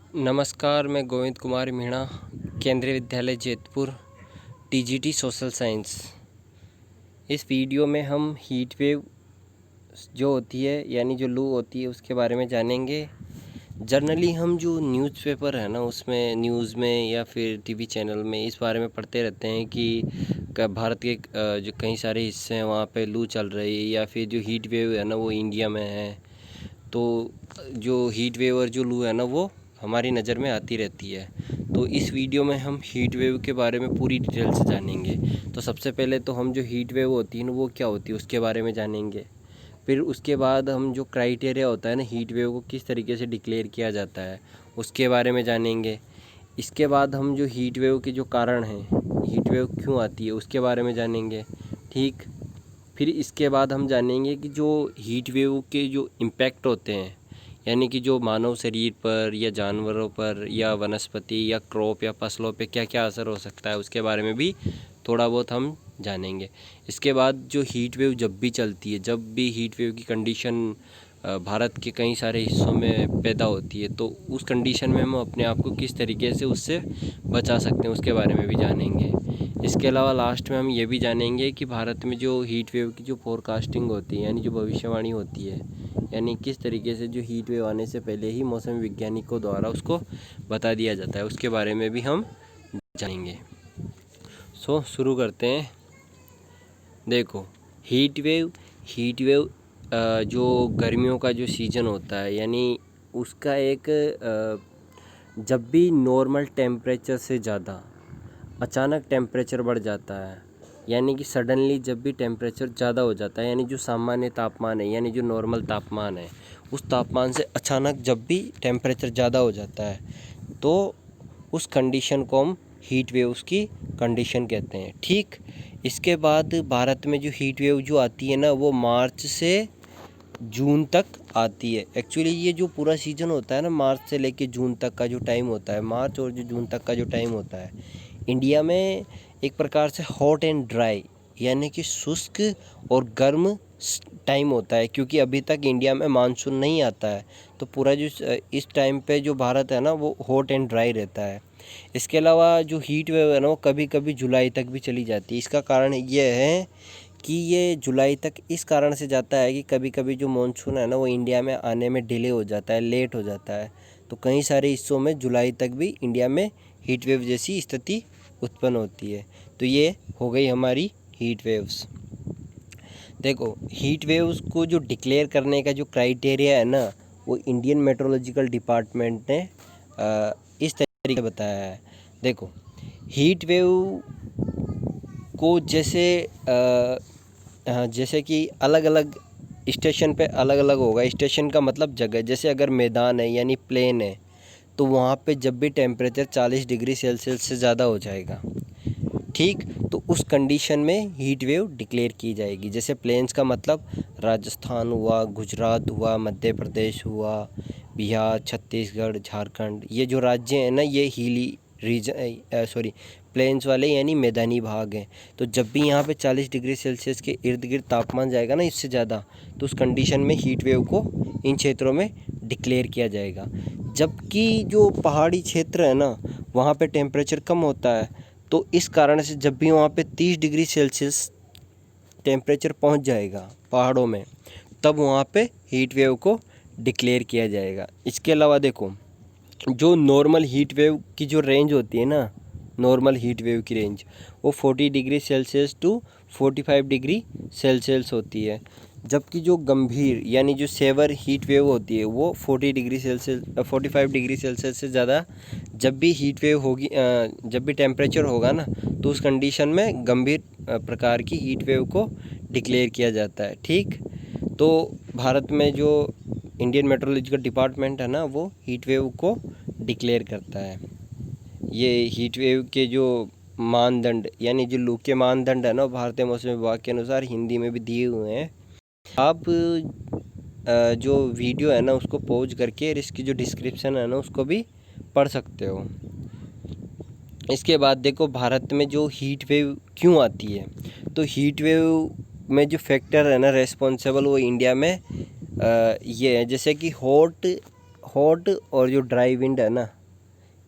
नमस्कार, मैं गोविंद कुमार मीणा, केंद्रीय विद्यालय जैतपुर, टीजीटी सोशल साइंस। इस वीडियो में हम हीट वेव जो होती है यानी जो लू होती है उसके बारे में जानेंगे। जनरली हम जो न्यूज़पेपर है ना उसमें न्यूज़ में या फिर टीवी चैनल में इस बारे में पढ़ते रहते हैं कि भारत के जो कई सारे हिस्से हैं वहाँ पे लू चल रही है या फिर जो हीट वेव है ना वो इंडिया में है। तो जो हीट वेव और जो लू है ना वो हमारी नज़र में आती रहती है। तो इस वीडियो में हम हीट वेव के बारे में पूरी डिटेल से जानेंगे। तो सबसे पहले तो हम जो हीट वेव होती है ना वो क्या होती है उसके बारे में जानेंगे। फिर उसके बाद हम जो क्राइटेरिया होता है ना हीट वेव को किस तरीके से डिक्लेयर किया जाता है उसके बारे में जानेंगे। इसके बाद हम जो हीट वेव के जो कारण हैं, हीट वेव क्यों आती है उसके बारे में जानेंगे। ठीक, फिर इसके बाद हम जानेंगे कि जो हीट वेव के जो इम्पैक्ट होते हैं यानी कि जो मानव शरीर पर या जानवरों पर या वनस्पति या क्रॉप या फसलों पे क्या क्या असर हो सकता है उसके बारे में भी थोड़ा बहुत हम जानेंगे। इसके बाद जो हीट वेव जब भी चलती है, जब भी हीट वेव की कंडीशन भारत के कई सारे हिस्सों में पैदा होती है, तो उस कंडीशन में हम अपने आप को किस तरीके से उससे बचा सकते हैं उसके बारे में भी जानेंगे। इसके अलावा लास्ट में हम ये भी जानेंगे कि भारत में जो हीट वेव की जो फोरकास्टिंग होती है यानी जो भविष्यवाणी होती है, यानी किस तरीके से जो हीट वेव आने से पहले ही मौसम वैज्ञानिकों द्वारा उसको बता दिया जाता है उसके बारे में भी हम जानेंगे। शुरू करते हैं। देखो, हीट वेव जो गर्मियों का जो सीज़न होता है यानी उसका एक जब भी नॉर्मल टेम्परेचर से ज़्यादा अचानक टेम्परेचर बढ़ जाता है, यानी कि सडनली जब भी टेम्परेचर ज़्यादा हो जाता है, यानी जो सामान्य तापमान है यानी जो नॉर्मल तापमान है उस तापमान से अचानक जब भी टेम्परेचर ज़्यादा हो जाता है तो उस कंडीशन को हम हीट वेव्स की कंडीशन कहते हैं। ठीक, इसके बाद भारत में जो हीट वेव जो आती है ना वो मार्च से जून तक आती है। एक्चुअली ये जो पूरा सीज़न होता है ना मार्च से लेके जून तक का जो टाइम होता है, मार्च और जो जून तक का जो टाइम होता है, इंडिया में एक प्रकार से हॉट एंड ड्राई यानी कि शुष्क और गर्म टाइम होता है, क्योंकि अभी तक इंडिया में मानसून नहीं आता है। तो पूरा जो इस टाइम पे जो भारत है ना वो हॉट एंड ड्राई रहता है। इसके अलावा जो हीट वेव है ना वो कभी कभी जुलाई तक भी चली जाती है। इसका कारण ये है कि ये जुलाई तक इस कारण से जाता है कि कभी कभी जो मानसून है ना वो इंडिया में आने में डिले हो जाता है, लेट हो जाता है। तो कई सारे हिस्सों में जुलाई तक भी इंडिया में हीट वेव जैसी स्थिति उत्पन्न होती है। तो ये हो गई हमारी हीट वेव्स। देखो, हीट वेव्स को जो डिक्लेयर करने का जो क्राइटेरिया है ना वो इंडियन मेट्रोलॉजिकल डिपार्टमेंट ने इस तरीके से बताया है। देखो, हीट वेव को जैसे कि अलग अलग स्टेशन पे अलग अलग होगा। स्टेशन का मतलब जगह, जैसे अगर मैदान है यानी प्लेन है तो वहाँ पे जब भी टेम्परेचर 40 डिग्री सेल्सियस से ज़्यादा हो जाएगा, ठीक, तो उस कंडीशन में हीट वेव डिक्लेयर की जाएगी। जैसे प्लेन्स का मतलब राजस्थान हुआ, गुजरात हुआ, मध्य प्रदेश हुआ, बिहार, छत्तीसगढ़, झारखंड, ये जो राज्य हैं ना ये हिली रीजन प्लेन्स वाले यानी मैदानी भाग हैं। तो जब भी यहाँ पे 40 डिग्री सेल्सियस के इर्द गिर्द तापमान जाएगा ना इससे ज़्यादा, तो उस कंडीशन में हीट वेव को इन क्षेत्रों में डिक्लेयर किया जाएगा। जबकि जो पहाड़ी क्षेत्र है ना वहाँ पे टेम्परेचर कम होता है, तो इस कारण से जब भी वहाँ पे 30 डिग्री सेल्सियस टेम्परेचर पहुँच जाएगा पहाड़ों में, तब वहाँ पे हीट वेव को डिक्लेयर किया जाएगा। इसके अलावा देखो, जो नॉर्मल हीट वेव की जो रेंज होती है ना, नॉर्मल हीट वेव की रेंज वो 40 degree Celsius to 45 degree Celsius होती है। जबकि जो गंभीर यानी जो सेवर हीट वेव होती है वो 45 डिग्री सेल्सियस से ज़्यादा जब भी हीट वेव होगी, जब भी टेम्परेचर होगा ना तो उस कंडीशन में गंभीर प्रकार की हीट वेव को डिक्लेयर किया जाता है। ठीक, तो भारत में जो इंडियन मेट्रोलॉजिकल डिपार्टमेंट है ना वो हीट वेव को डिक्लेयर करता है। ये हीट वेव के जो मानदंड यानी जो लू के मानदंड है ना भारतीय मौसम विभाग के अनुसार हिंदी में भी दिए हुए हैं। आप जो वीडियो है ना उसको पॉज करके और इसकी जो डिस्क्रिप्शन है ना उसको भी पढ़ सकते हो। इसके बाद देखो, भारत में जो हीट वेव क्यों आती है, तो हीट वेव में जो फैक्टर है ना रेस्पॉन्सिबल वो इंडिया में ये है। जैसे कि हॉट और जो ड्राई विंड है ना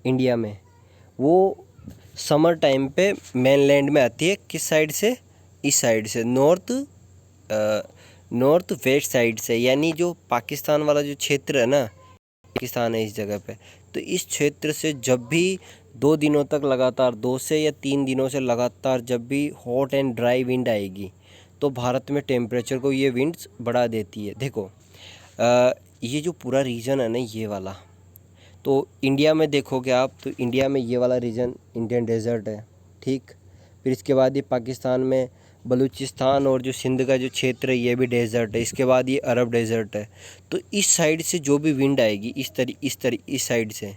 इंडिया में, वो समर टाइम पे मेनलैंड में आती है। किस साइड से? इस साइड से, नॉर्थ वेस्ट साइड से, यानी जो पाकिस्तान वाला जो क्षेत्र है ना, पाकिस्तान है इस जगह पे, तो इस क्षेत्र से जब भी 2 दिनों तक लगातार, 2 से या 3 दिनों से लगातार जब भी हॉट एंड ड्राई विंड आएगी तो भारत में टेम्परेचर को ये विंड्स बढ़ा देती है। देखो ये जो पूरा रीजन है ना, ये वाला, तो इंडिया में देखोगे आप, तो इंडिया में ये वाला रीजन इंडियन डेजर्ट है, ठीक। फिर इसके बाद ये पाकिस्तान में बलूचिस्तान और जो सिंध का जो क्षेत्र है ये भी डेजर्ट है। इसके बाद ये अरब डेजर्ट है। तो इस साइड से जो भी विंड आएगी इस साइड से,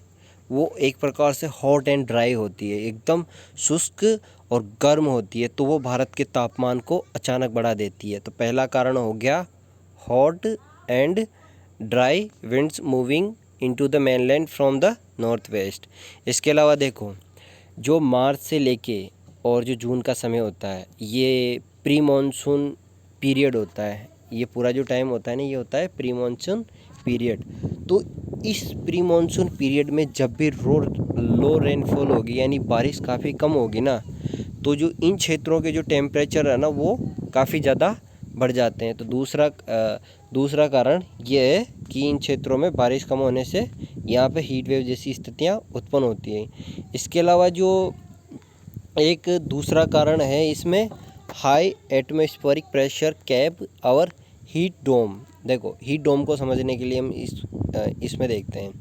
वो एक प्रकार से हॉट एंड ड्राई होती है, एकदम शुष्क और गर्म होती है, तो वो भारत के तापमान को अचानक बढ़ा देती है। तो पहला कारण हो गया hot and dry winds moving into the mainland from the north west. इसके अलावा देखो, जो मार्च से लेके और जो जून का समय होता है, ये प्री मानसून पीरियड होता है। ये पूरा जो टाइम होता है ना, ये होता है प्री मानसून पीरियड। तो इस प्री मानसून पीरियड में जब भी लो रेनफॉल होगी, यानी बारिश काफ़ी कम होगी ना, तो जो इन क्षेत्रों के जो टेम्परेचर है ना, वो काफ़ी ज़्यादा बढ़ जाते हैं। तो दूसरा कारण ये है कि इन क्षेत्रों में बारिश कम होने से यहाँ पे हीट वेव जैसी स्थितियाँ उत्पन्न होती हैं। इसके अलावा जो एक दूसरा कारण है इसमें, हाई एटमॉस्फेरिक प्रेशर कैप और हीट डोम। देखो, हीट डोम को समझने के लिए हम इसमें देखते हैं।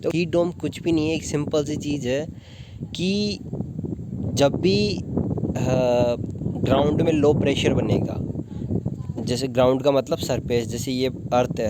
तो हीट डोम कुछ भी नहीं है, एक सिंपल सी चीज़ है कि जब भी ग्राउंड में लो प्रेशर बनेगा, जैसे ग्राउंड का मतलब सरफेस, जैसे ये अर्थ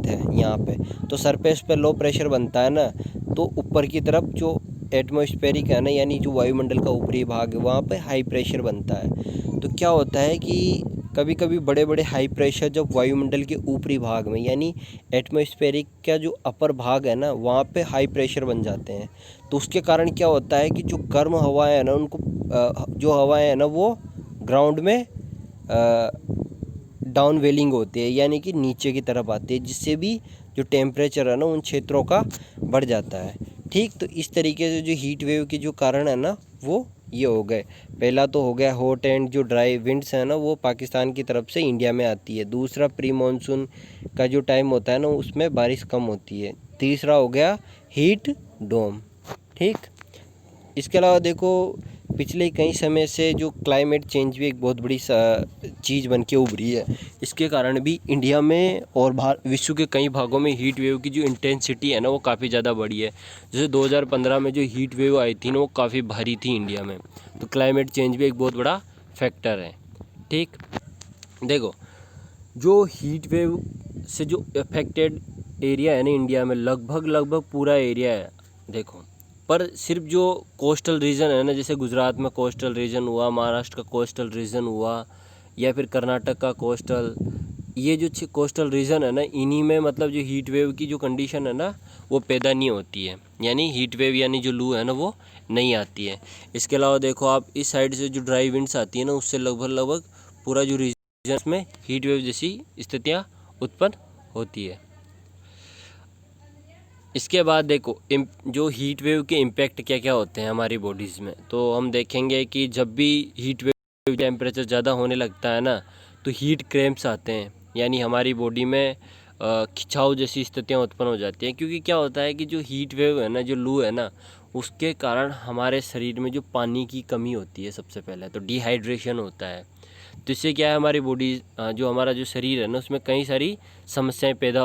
है यहाँ पे, तो सरफेस पे लो प्रेशर बनता है ना, तो ऊपर की तरफ जो एटमॉस्फेरिक है ना, यानी जो वायुमंडल का ऊपरी भाग है, वहाँ पे हाई प्रेशर बनता है। तो क्या होता है कि कभी कभी बड़े बड़े हाई प्रेशर जब वायुमंडल के ऊपरी भाग में, यानी एटमॉस्फेरिक का जो अपर भाग है ना, वहाँ पे हाई प्रेशर बन जाते हैं। तो उसके कारण क्या होता है कि जो गर्म हवाएं हैं ना, उनको जो हवाएं हैं ना, वो ग्राउंड में डाउन वेलिंग होती है, यानी कि नीचे की तरफ आती है, जिससे भी जो टेम्परेचर है ना उन क्षेत्रों का बढ़ जाता है, ठीक। तो इस तरीके से जो हीट वेव के जो कारण है ना, वो ये हो गए। पहला तो हो गया हॉट एंड जो ड्राई विंड्स है ना, वो पाकिस्तान की तरफ से इंडिया में आती है। दूसरा, प्री मानसून का जो टाइम होता है ना, उसमें बारिश कम होती है। तीसरा हो गया हीट डोम, ठीक। इसके अलावा देखो, पिछले कई समय से जो क्लाइमेट चेंज भी एक बहुत बड़ी चीज़ बन के उभरी है। इसके कारण भी इंडिया में और विश्व के कई भागों में हीट वेव की जो इंटेंसिटी है ना, वो काफ़ी ज़्यादा बढ़ी है। जैसे 2015 में जो हीट वेव आई थी ना, वो काफ़ी भारी थी इंडिया में। तो क्लाइमेट चेंज भी एक बहुत बड़ा फैक्टर है, ठीक। देखो, जो हीट वेव से जो अफेक्टेड एरिया है ना इंडिया में, लगभग पूरा एरिया है। देखो, पर सिर्फ जो कोस्टल रीजन है ना, जैसे गुजरात में कोस्टल रीजन हुआ, महाराष्ट्र का कोस्टल रीजन हुआ, या फिर कर्नाटक का कोस्टल, ये जो कोस्टल रीजन है ना, इन्हीं में मतलब जो हीट वेव की जो कंडीशन है ना, वो पैदा नहीं होती है, यानी हीट वेव यानी जो लू है ना, वो नहीं आती है। इसके अलावा देखो आप, इस साइड से जो ड्राई विंड्स आती है ना, उससे लगभग पूरा जो रीजन में हीट वेव जैसी स्थितियाँ उत्पन्न होती है। इसके बाद देखो, जो हीट वेव के इम्पैक्ट क्या क्या होते हैं हमारी बॉडीज़ में, तो हम देखेंगे कि जब भी हीट वेव टेम्परेचर ज़्यादा होने लगता है ना, तो हीट क्रैम्प्स आते हैं, यानी हमारी बॉडी में खिंचाव जैसी स्थितियाँ उत्पन्न हो जाती हैं। क्योंकि क्या होता है कि जो हीट वेव है ना, जो लू है ना, उसके कारण हमारे शरीर में जो पानी की कमी होती है, सबसे पहले तो डिहाइड्रेशन होता है। तो इससे क्या है, हमारी बॉडी जो हमारा जो शरीर है ना, उसमें कई सारी समस्याएं पैदा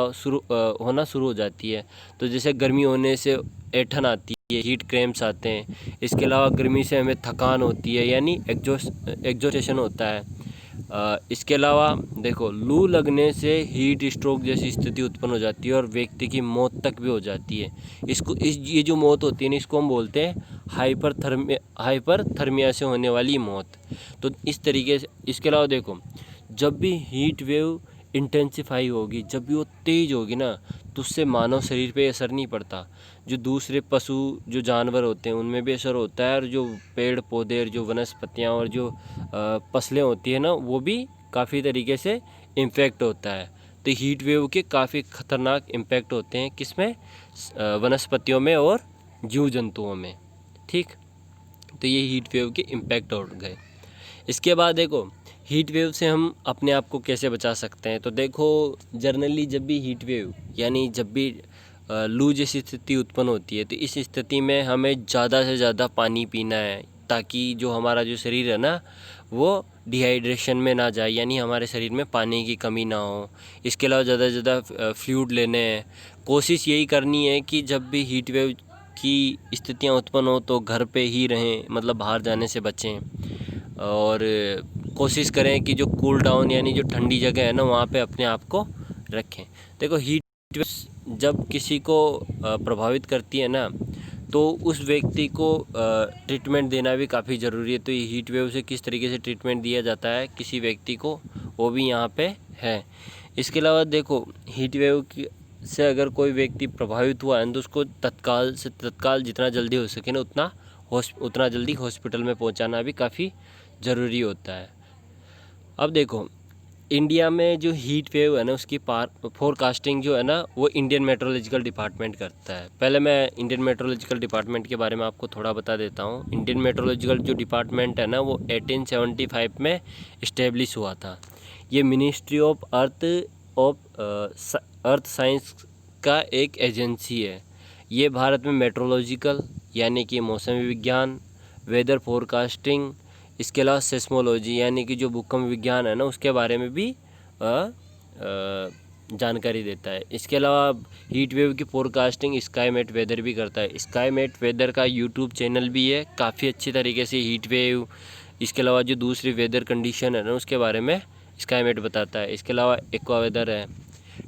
होना शुरू हो जाती है। तो जैसे गर्मी होने से ऐंठन आती है, हीट क्रैम्प्स आते हैं। इसके अलावा गर्मी से हमें थकान होती है, यानी एग्जॉस्टेशन होता है। इसके अलावा देखो, लू लगने से हीट स्ट्रोक जैसी स्थिति उत्पन्न हो जाती है और व्यक्ति की मौत तक भी हो जाती है। ये जो मौत होती है ना, इसको हम बोलते हैं हाइपरथर्मिया से होने वाली मौत। तो इस तरीके से, इसके अलावा देखो, जब भी हीट वेव इंटेंसिफाई होगी, जब भी वो तेज़ होगी ना, तो उससे मानव शरीर पे असर नहीं पड़ता। जो दूसरे पशु जो जानवर होते हैं उनमें भी असर होता है, और जो पेड़ पौधे और जो वनस्पतियाँ और जो फसलें होती है ना, वो भी काफ़ी तरीके से इम्पैक्ट होता है। तो हीट वेव के काफ़ी ख़तरनाक इम्पैक्ट होते हैं, किसमें? वनस्पतियों में और जीव जंतुओं में। ठीक, तो ये हीट वेव के इम्पैक्ट हो गए। इसके बाद देखो हीट वेव से हम अपने आप को कैसे बचा सकते हैं। तो देखो जनरली जब भी हीट वेव यानी जब भी लू जैसी स्थिति उत्पन्न होती है तो इस स्थिति में हमें ज़्यादा से ज़्यादा पानी पीना है, ताकि जो हमारा जो शरीर है ना वो डिहाइड्रेशन में ना जाए, यानी हमारे शरीर में पानी की कमी ना हो। इसके अलावा ज़्यादा से ज़्यादा फ्लूइड लेने हैं। कोशिश यही करनी है कि जब भी हीट वेव की स्थितियाँ उत्पन्न हो तो घर पे ही रहें, मतलब बाहर जाने से बचें। और कोशिश करें कि जो कूल डाउन यानी जो ठंडी जगह है ना वहाँ पे अपने आप को रखें। देखो हीट वेव जब किसी को प्रभावित करती है ना तो उस व्यक्ति को ट्रीटमेंट देना भी काफ़ी ज़रूरी है। तो ये हीट वेव से किस तरीके से ट्रीटमेंट दिया जाता है किसी व्यक्ति को, वो भी यहाँ पे है। इसके अलावा देखो हीट वेव से अगर कोई व्यक्ति प्रभावित हुआ है तो उसको तत्काल जितना जल्दी हो सके ना उतना जल्दी हॉस्पिटल में पहुँचाना भी काफ़ी ज़रूरी होता है। अब देखो इंडिया में जो हीट वेव है ना उसकी फोरकास्टिंग जो है ना वो इंडियन मेट्रोलॉजिकल डिपार्टमेंट करता है। पहले मैं इंडियन मेट्रोलॉजिकल डिपार्टमेंट के बारे में आपको थोड़ा बता देता हूँ। इंडियन मेट्रोलॉजिकल जो डिपार्टमेंट है ना वो 1875 में इस्टेब्लिश हुआ था। ये मिनिस्ट्री ऑफ अर्थ साइंस का एक एजेंसी है। ये भारत में मेट्रोलॉजिकल यानी कि मौसमी विज्ञान, वेदर फोरकास्टिंग, इसके अलावा सेस्मोलॉजी यानी कि जो भूकंप विज्ञान है ना उसके बारे में भी जानकारी देता है। इसके अलावा हीट वेव की फोरकास्टिंग स्काईमेट वेदर भी करता है। स्काईमेट वेदर का यूट्यूब चैनल भी है, काफ़ी अच्छी तरीके से हीट वेव, इसके अलावा जो दूसरी वेदर कंडीशन है ना उसके बारे में स्काईमेट बताता है। इसके अलावा एक्वा वेदर है।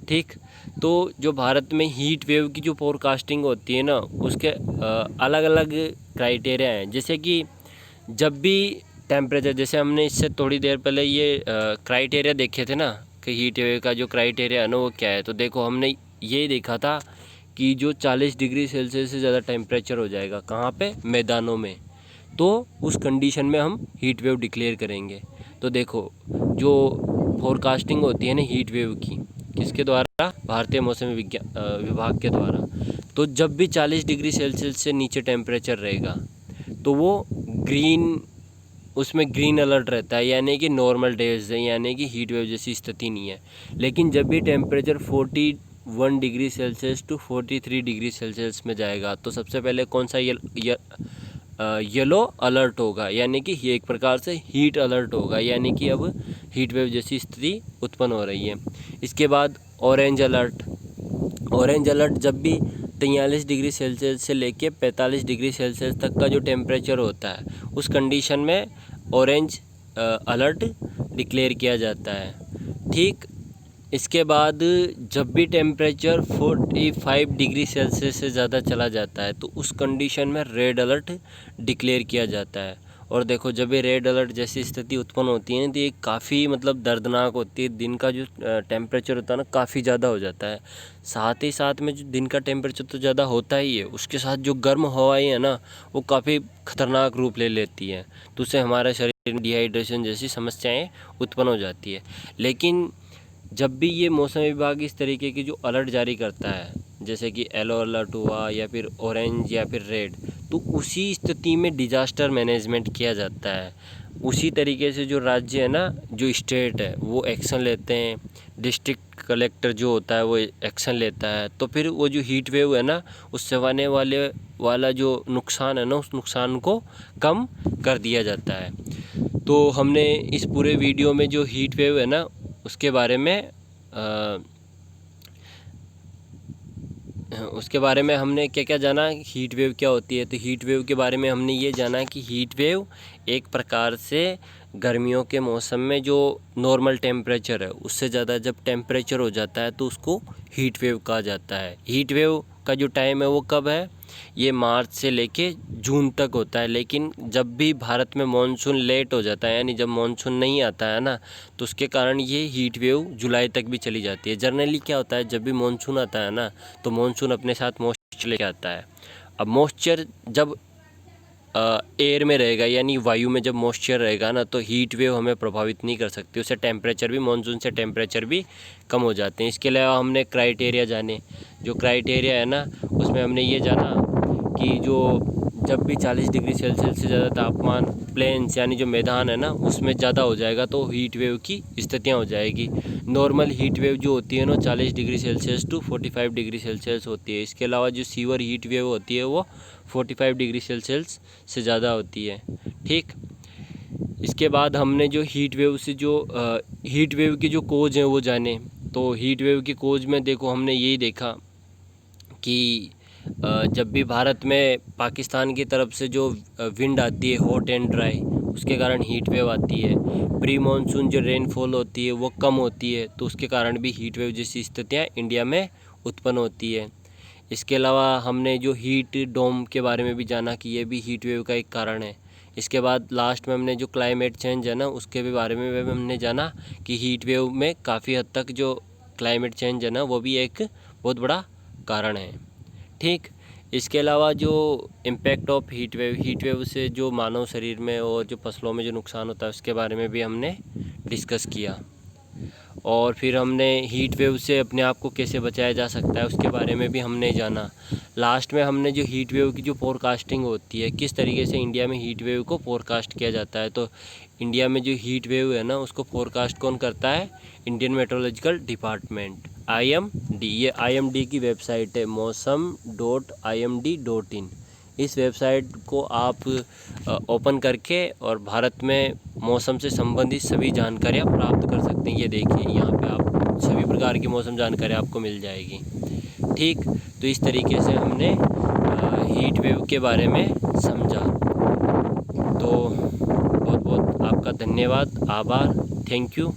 ठीक, तो जो भारत में हीट वेव की जो फोरकास्टिंग होती है ना उसके अलग अलग क्राइटेरिया हैं। जैसे कि जब भी टेम्परेचर, जैसे हमने इससे थोड़ी देर पहले ये क्राइटेरिया देखे थे ना कि हीट वेव का जो क्राइटेरिया है ना वो क्या है। तो देखो हमने ये देखा था कि जो 40 डिग्री सेल्सियस से ज़्यादा टेम्परेचर हो जाएगा कहाँ पे, मैदानों में, तो उस कंडीशन में हम हीट वेव डिक्लेयर करेंगे। तो देखो जो फोरकास्टिंग होती है ना हीट वेव की, किसके द्वारा, भारतीय मौसम विभाग के द्वारा। तो जब भी 40 डिग्री सेल्सियस से नीचे टेम्परेचर रहेगा तो वो उसमें ग्रीन अलर्ट रहता है, यानी कि नॉर्मल डेज है, यानी कि हीट वेव जैसी स्थिति नहीं है। लेकिन जब भी temperature 41 degree Celsius to 43 degree Celsius में जाएगा तो सबसे पहले कौन सा येलो अलर्ट होगा, यानी कि ये एक प्रकार से हीट अलर्ट होगा, यानी कि अब हीट वेव जैसी स्थिति उत्पन्न हो रही है। इसके बाद ऑरेंज अलर्ट जब भी 43 डिग्री सेल्सियस से लेके 45 डिग्री सेल्सियस तक का जो टेम्परेचर होता है उस कंडीशन में ऑरेंज अलर्ट डिक्लेयर किया जाता है। ठीक, इसके बाद जब भी टेम्परेचर 45 डिग्री सेल्सियस से ज़्यादा चला जाता है तो उस कंडीशन में रेड अलर्ट डिक्लेयर किया जाता है। और देखो जब ये रेड अलर्ट जैसी स्थिति उत्पन्न होती है तो ये काफ़ी मतलब दर्दनाक होती है। दिन का जो टेम्परेचर होता है ना काफ़ी ज़्यादा हो जाता है। साथ ही साथ में जो दिन का टेम्परेचर तो ज़्यादा होता ही है, उसके साथ जो गर्म हवाएं है ना वो काफ़ी खतरनाक रूप ले लेती हैं, तो उससे हमारे शरीर में डिहाइड्रेशन जैसी समस्याएँ उत्पन्न हो जाती है। लेकिन जब भी ये मौसम विभाग इस तरीके की जो अलर्ट जारी करता है, जैसे कि येलो अलर्ट हुआ या फिर ऑरेंज या फिर रेड, तो उसी स्थिति में डिजास्टर मैनेजमेंट किया जाता है। उसी तरीके से जो राज्य है ना, जो स्टेट है वो एक्शन लेते हैं, डिस्ट्रिक्ट कलेक्टर जो होता है वो एक्शन लेता है। तो फिर वो जो हीट वेव है ना उससे आने वाला जो नुकसान है ना उस नुकसान को कम कर दिया जाता है। तो हमने इस पूरे वीडियो में जो हीट वेव है ना उसके बारे में हमने क्या क्या जाना, हीट वेव क्या होती है। तो हीट वेव के बारे में हमने ये जाना कि हीट वेव एक प्रकार से गर्मियों के मौसम में जो नॉर्मल टेम्परेचर है उससे ज़्यादा जब टेम्परेचर हो जाता है तो उसको हीट वेव कहा जाता है। हीट वेव का जो टाइम है वो कब है, ये मार्च से लेके जून तक होता है। लेकिन जब भी भारत में मानसून लेट हो जाता है, यानी जब मानसून नहीं आता है ना, तो उसके कारण ये हीट वेव जुलाई तक भी चली जाती है। जनरली क्या होता है, जब भी मानसून आता है ना तो मानसून अपने साथ मॉइस्चर लेके आता है। अब मॉइस्चर जब एयर में रहेगा, यानी वायु में जब मॉइस्चर रहेगा ना, तो हीट वेव हमें प्रभावित नहीं कर सकती। उससे टेम्परेचर भी, मानसून से टेम्परेचर भी कम हो जाते हैं। इसके अलावा हमने क्राइटेरिया जाने, जो क्राइटेरिया है ना उसमें हमने ये जाना कि जो जब भी 40 डिग्री सेल्सियस से ज़्यादा तापमान प्लेन्स यानी जो मैदान है ना उसमें ज़्यादा हो जाएगा तो हीट वेव की स्थितियाँ हो जाएगी। नॉर्मल हीट वेव जो होती है ना 40 degree Celsius to 45 degree Celsius होती है। इसके अलावा जो सीवर हीट वेव होती है वो 45 डिग्री सेल्सियस से ज़्यादा होती है। ठीक, इसके बाद हमने जो हीट वेव से जो हीट वेव की जो कोज हैं वो जाने। तो हीट वेव की कोज में देखो हमने यही देखा कि जब भी भारत में पाकिस्तान की तरफ से जो विंड आती है हॉट एंड ड्राई, उसके कारण हीट वेव आती है। प्री मानसून जो रेनफॉल होती है वो कम होती है तो उसके कारण भी हीट वेव जैसी स्थितियाँ इंडिया में उत्पन्न होती है। इसके अलावा हमने जो हीट डोम के बारे में भी जाना कि ये भी हीट वेव का एक कारण है। इसके बाद लास्ट में हमने जो क्लाइमेट चेंज है ना उसके भी बारे में हमने जाना कि हीट वेव में काफ़ी हद तक जो क्लाइमेट चेंज है ना वो भी एक बहुत बड़ा कारण है। ठीक, इसके अलावा जो इम्पैक्ट ऑफ हीट वेव से जो मानव शरीर में और जो फसलों में जो नुकसान होता है उसके बारे में भी हमने डिस्कस किया। और फिर हमने हीट वेव से अपने आप को कैसे बचाया जा सकता है उसके बारे में भी हमने जाना। लास्ट में हमने जो हीट वेव की जो फोरकास्टिंग होती है, किस तरीके से इंडिया में हीट वेव को फोरकास्ट किया जाता है। तो इंडिया में जो हीट वेव है ना उसको फोरकास्ट कौन करता है? Indian meteorological department, IMD। ये IMD की वेबसाइट है mosam.imd.in। इस वेबसाइट को आप ओपन करके और भारत में मौसम से संबंधित सभी जानकारियाँ प्राप्त कर सकते हैं। ये देखिए यहाँ पे आप सभी प्रकार की मौसम जानकारी आपको मिल जाएगी। ठीक, तो इस तरीके से हमने हीट वेव के बारे में समझा। तो बहुत बहुत आपका धन्यवाद, आभार, थैंक यू।